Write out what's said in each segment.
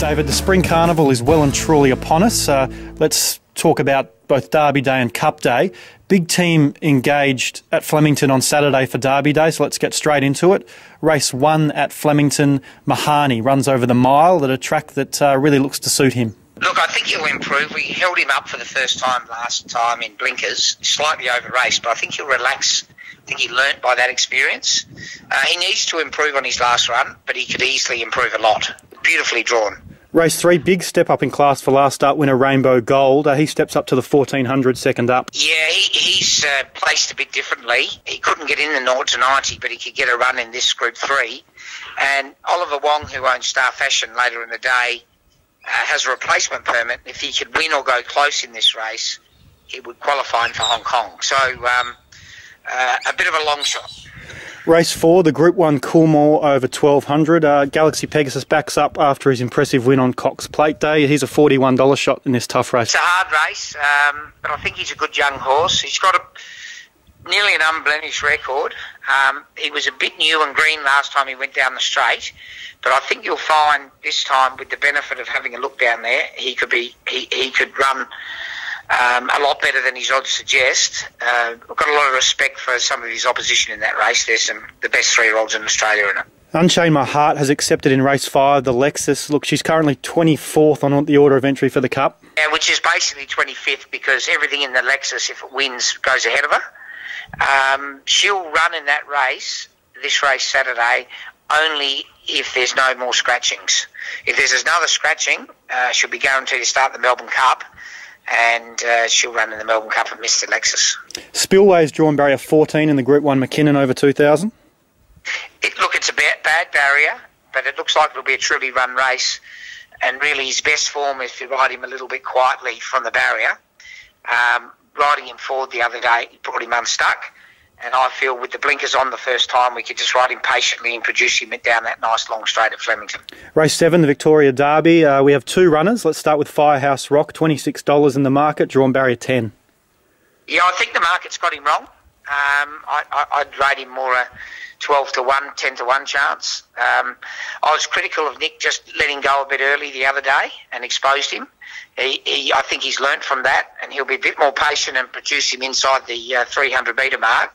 David, the Spring Carnival is well and truly upon us. Let's talk about both Derby Day and Cup Day. Big team engaged at Flemington on Saturday for Derby Day, so let's get straight into it. Race 1 at Flemington, Mihany runs over the mile at a track that really looks to suit him. Look, I think he'll improve. We held him up for the first time last time in blinkers, slightly over-raced, but I think he'll relax. I think he learnt by that experience. He needs to improve on his last run, but he could easily improve a lot. Beautifully drawn. Race 3, big step up in class for last start winner Rainbow Gold. He steps up to the 1400 second up. Yeah, he's placed a bit differently. He couldn't get in the 0 to 90, but he could get a run in this Group 3. And Oliver Wong, who owns Star Fashion later in the day, has a replacement permit. If he could win or go close in this race, he would qualify him for Hong Kong. So a bit of a long shot. Race 4, the Group 1 Coolmore over 1200. Galaxy Pegasus backs up after his impressive win on Cox Plate Day. He's a $41 shot in this tough race. It's a hard race, but I think he's a good young horse. He's got nearly an unblemished record. He was a bit new and green last time he went down the straight, but I think you'll find this time, with the benefit of having a look down there, he could run a lot better than his odds suggest. I've got a lot of respect for some of his opposition in that race. There's the best 3-year-olds in Australia in it. Unchain My Heart has accepted in race 5 the Lexus. Look, she's currently 24th on the order of entry for the Cup. Yeah, which is basically 25th because everything in the Lexus, if it wins, goes ahead of her. She'll run in that race, this race Saturday, only if there's no more scratchings. If there's another scratching, she'll be guaranteed to start the Melbourne Cup. And she'll run in the Melbourne Cup at Mr. Lexus. Spillway is drawn barrier 14 in the Group 1 McKinnon over 2000. Look, it's a bad barrier, but it looks like it'll be a truly run race. And really his best form is to ride him a little bit quietly from the barrier. Riding him forward the other day, it brought him unstuck. And I feel with the blinkers on the first time, we could just ride him patiently and produce him down that nice long straight at Flemington. Race 7, the Victoria Derby. We have 2 runners. Let's start with Firehouse Rock, $26 in the market, drawn barrier 10. Yeah, I think the market's got him wrong. I'd rate him more a 12 to 1, 10 to 1 chance. I was critical of Nick just letting go a bit early the other day and exposed him. I think he's learnt from that, and he'll be a bit more patient and produce him inside the 300 metre mark.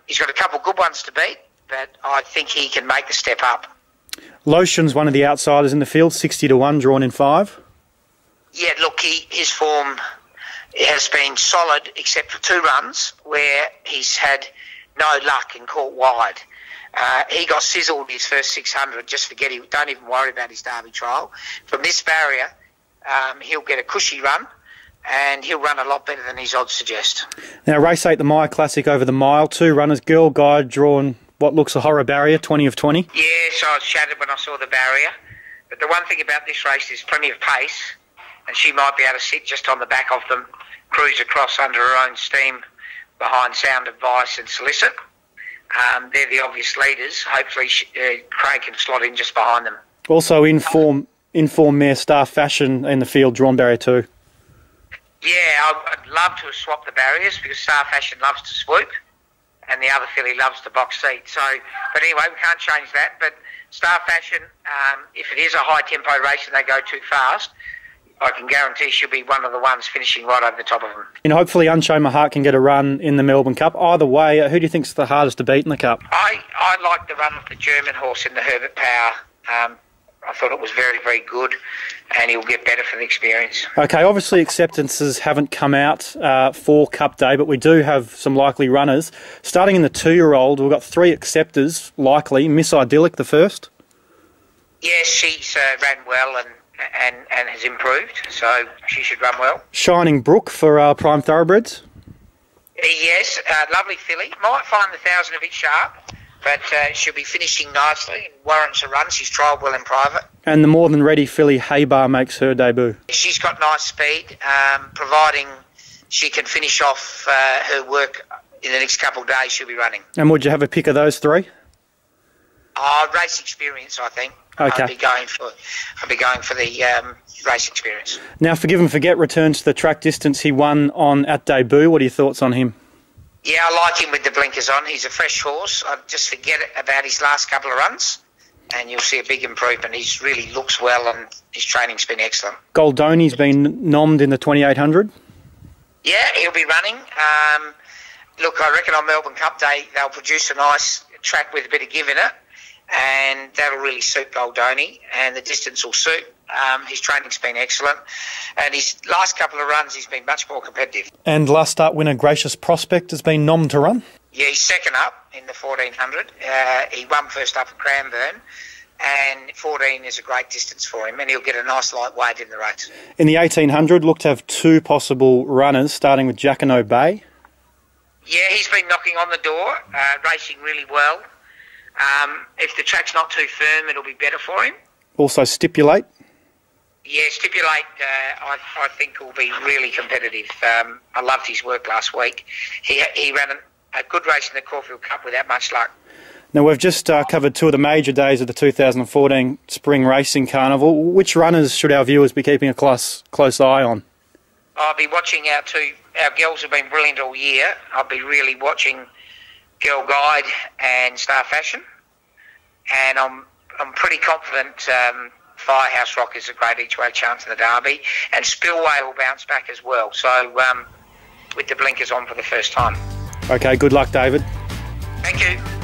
He's got a couple of good ones to beat, but I think he can make the step up. Lotion's one of the outsiders in the field, 60 to 1, drawn in 5. Yeah, look, his form has been solid except for 2 runs where he's had no luck and caught wide. He got sizzled his first 600, just forget him, don't even worry about his Derby trial. From this barrier, he'll get a cushy run, and he'll run a lot better than his odds suggest. Now, race 8, the Maya Classic over the mile. 2 runners, Girl Guide drawn what looks a horror barrier, 20 of 20. Yes, I was shattered when I saw the barrier. But the one thing about this race is plenty of pace, and she might be able to sit just on the back of them, cruise across under her own steam behind Sound Advice and Solicit. They're the obvious leaders. Hopefully Craig can slot in just behind them. Also in form mare Star Fashion in the field, drawn barrier 2. Yeah, I'd love to have swapped the barriers because Star Fashion loves to swoop and the other filly loves to box seat. So, but anyway, we can't change that. But Star Fashion, if it is a high-tempo race and they go too fast, I can guarantee she'll be one of the ones finishing right over the top of them. And hopefully Unchain My Heart can get a run in the Melbourne Cup. Either way, who do you think's the hardest to beat in the Cup? I like the run of the German horse in the Herbert Power. I thought it was very, very good, and he'll get better for the experience. Okay, obviously acceptances haven't come out for Cup Day, but we do have some likely runners. Starting in the 2-year-old, we've got 3 acceptors likely. Miss Idyllic, the first. Yes, she's ran well and has improved, so she should run well. Shining Brook for Prime Thoroughbreds. Yes, lovely filly. Might find the 1,000 a bit sharp, but she'll be finishing nicely and warrants a run. She's trialled well in private. And the more than ready filly Haybar makes her debut. She's got nice speed, providing she can finish off her work in the next couple of days. She'll be running. And would you have a pick of those 3? Race experience, I think. Okay. I'd be going for the race experience. Now, Forgive and Forget returns to the track distance he won on at debut. What are your thoughts on him? Yeah, I like him with the blinkers on. He's a fresh horse. I just forget about his last couple of runs. and you'll see a big improvement. He's really looks well, and his training's been excellent. Goldoni's been nommed in the 2800. Yeah, he'll be running. Look, I reckon on Melbourne Cup Day they'll produce a nice track with a bit of give in it, and that'll really suit Goldoni, and the distance will suit. His training's been excellent, and his last couple of runs he's been much more competitive. And last start winner Gracious Prospect has been nommed to run? Yeah, he's second up in the 1400. He won first up at Cranbourne, and 14 is a great distance for him, and he'll get a nice lightweight in the race. In the 1800, look to have two possible runners, starting with Jacquinot Bay. Yeah, he's been knocking on the door, racing really well. If the track's not too firm, it'll be better for him. Also Stipulate. Yeah, Stipulate, I think will be really competitive. I loved his work last week. He ran a good race in the Caulfield Cup without much luck. Now, we've just covered two of the major days of the 2014 Spring Racing Carnival. Which runners should our viewers be keeping a close eye on? I'll be watching our girls have been brilliant all year. I'll be really watching Girl Guide and Star Fashion. And I'm pretty confident Firehouse Rock is a great each-way chance in the Derby, and Spillway will bounce back as well. So with the blinkers on for the first time. Okay, good luck, David. Thank you.